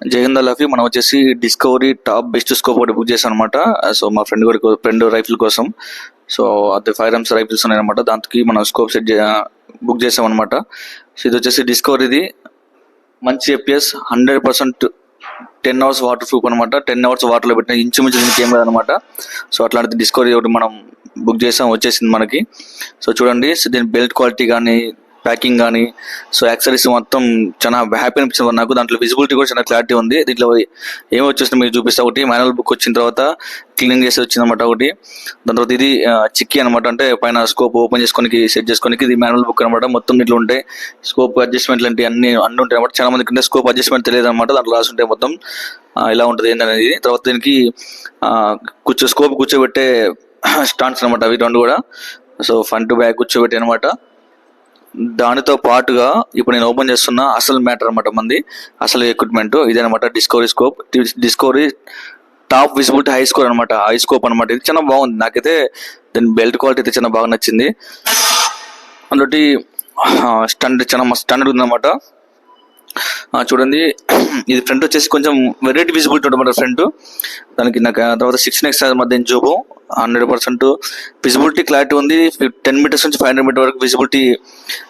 జై హింద్ లఫీ. మనం వచ్చేసి డిస్కవరీ టాప్ బెస్ట్ స్కోప్ ఒకటి బుక్ చేసాం అనమాట. సో మా ఫ్రెండ్ రైఫిల్ కోసం. సో అది 5 rams రైఫిల్స్ ఉన్నాయన్నమాట. దానికి మనం స్కోప్ బుక్ చేసాం అనమాట. సో ఇది వచ్చేసి డిస్కవరీది మంచి FPS 100% 10 hours వాటర్ ప్రూఫ్ అనమాట. 10 hours వాటర్లో పెట్టిన ఇంచుమించు దీనికి ఏం కాదనమాట. సో అట్లాంటిది డిస్కవరీ ఒకటి మనం బుక్ చేసాం, వచ్చేసింది మనకి. సో చూడండి, దీని బెల్ట్ క్వాలిటీ కానీ, ప్యాకింగ్ కానీ, సో యాక్సరీస్ మొత్తం చాలా హ్యాపీ అనిపించింది నాకు. దాంట్లో విజిబిలిటీ కూడా చాలా క్లారిటీ ఉంది. దీంట్లో ఏమి వచ్చేసింది మీకు చూపిస్తా. ఒకటి మాన్యువల్ బుక్ వచ్చిన తర్వాత క్లీనింగ్ చేసి వచ్చిందన్నమాట ఒకటి. దాని తర్వాత ఇది చిక్కీ అనమాట, అంటే పైన స్కోప్ ఓపెన్ చేసుకోనికి సెట్ చేసుకోనికి ఇది మాన్యువల్ బుక్ అనమాట. మొత్తం ఇట్లా ఉంటాయి స్కోప్ అడ్జస్ట్మెంట్ లాంటి అన్ని ఉంటాయి అనమాట. చాలా మందికి స్కోప్ అడ్జస్ట్మెంట్ తెలియదు అనమాట. దాంట్లో రాసి ఉంటాయి మొత్తం ఇలా ఉంటుంది ఏంటనేది. తర్వాత దీనికి స్కోప్ కూర్చోబెట్టే స్టాండ్స్ అనమాట అవి రెండు కూడా. సో ఫ్రంట్ బ్యాక్ కూర్చోబెట్టి అనమాట. దానితో పాటుగా ఇప్పుడు నేను ఓపెన్ చేస్తున్న అసలు మ్యాటర్ అనమాట, మంది అసలు ఎక్విప్మెంట్ ఇదనమాట. Discovery scope, discovery top visibility high score అనమాట, హై స్కోప్ అనమాట. ఇది చాలా బాగుంది, నాకైతే దాని బెల్ట్ క్వాలిటీ అయితే చాలా బాగా నచ్చింది. అందులో స్టాండర్డ్ చాలా మస్తు స్టాండర్డ్ ఉందన్నమాట. చూడండి, ఇది ఫ్రంట్ వచ్చేసి కొంచెం వెరైటీ విజిబిలిటీ ఉంటుంది ఫ్రంట్. దానికి నాకు తర్వాత 6x మధ్య జోబు 100% విజిబిలిటీ క్లారిటీ ఉంది. 10 meters నుంచి 500 meters వరకు విజిబిలిటీ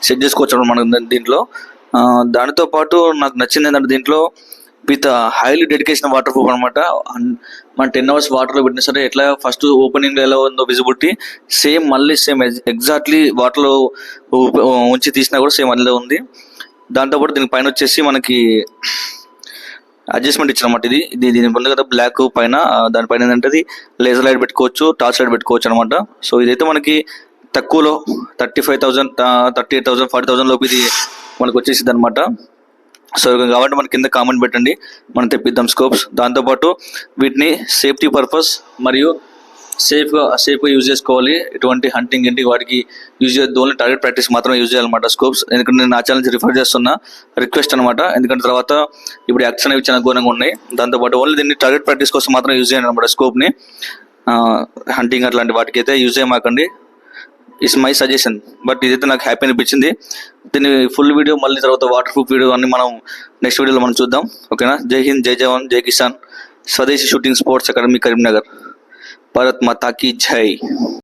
సెట్ చేసుకోవచ్చు మనం దీంట్లో. దానితో పాటు నాకు నచ్చింది ఏంటంటే దీంట్లో with highly dedication water proof అనమాట. మన 10 hours వాటర్లో పెట్టినా సరే ఎట్లా ఫస్ట్ ఓపెనింగ్ ఎలా ఉందో విజిబిలిటీ సేమ్ మళ్ళీ సేమ్ ఎగ్జాక్ట్లీ వాటర్లో ఉంచి తీసినా కూడా సేమ్ అదే ఉంది. దాంతోపాటు దీని పైన వచ్చేసి మనకి అడ్జస్ట్మెంట్ ఇచ్చారన్నమాట. ఇది దీని ఉంది కదా బ్లాక్ పైన, దానిపైన ఏంటంటే అది లేజర్ లైట్ పెట్టుకోవచ్చు, టార్చ్ లైట్ పెట్టుకోవచ్చు అనమాట. సో ఇదైతే మనకి తక్కువలో 35,000, 38,000, 40,000 లోపు ఇది మనకు వచ్చేసింది అనమాట. సో కాబట్టి మన కింద కామెంట్ పెట్టండి, మనం తెప్పిద్దాం స్కోప్స్. దాంతోపాటు వీటిని సేఫ్టీ పర్పస్ మరియు సేఫ్గా యూజ్ చేసుకోవాలి. ఎటువంటి హంటింగ్ ఇంటికి వాటికి యూజ్ చేయొద్దు, ఓన్లీ టార్గెట్ ప్రాక్టీస్ మాత్రమే యూజ్ చేయాలన్నమాట స్కోప్స్. ఎందుకంటే నేను నా ఛానల్ నుంచి రిఫర్ చేస్తున్న రిక్వెస్ట్ అనమాట. ఎందుకంటే తర్వాత ఇప్పుడు యాక్షన్ అవి చాలా ఘోరంగా ఉన్నాయి. దాంతోపాటు ఓన్లీ దీన్ని టార్గెట్ ప్రాక్టీస్ కోసం మాత్రం యూజ్ చేయండి అనమాట స్కోప్ని. హంటింగ్ అట్లాంటి వాటికి అయితే యూజ్ చేయమాకండి. It's my suggestion. బట్ ఇదైతే నాకు హ్యాపీ అనిపించింది. దీని ఫుల్ వీడియో మళ్ళీ తర్వాత వాటర్ ప్రూఫ్ వీడియో అన్ని మనం నెక్స్ట్ వీడియోలో మనం చూద్దాం. ఓకేనా? జై హింద్, జై జవాన్, జై కిసాన్. Swadeshi Shooting Sports Academy, Karimnagar. Bharat Mata కీ జై.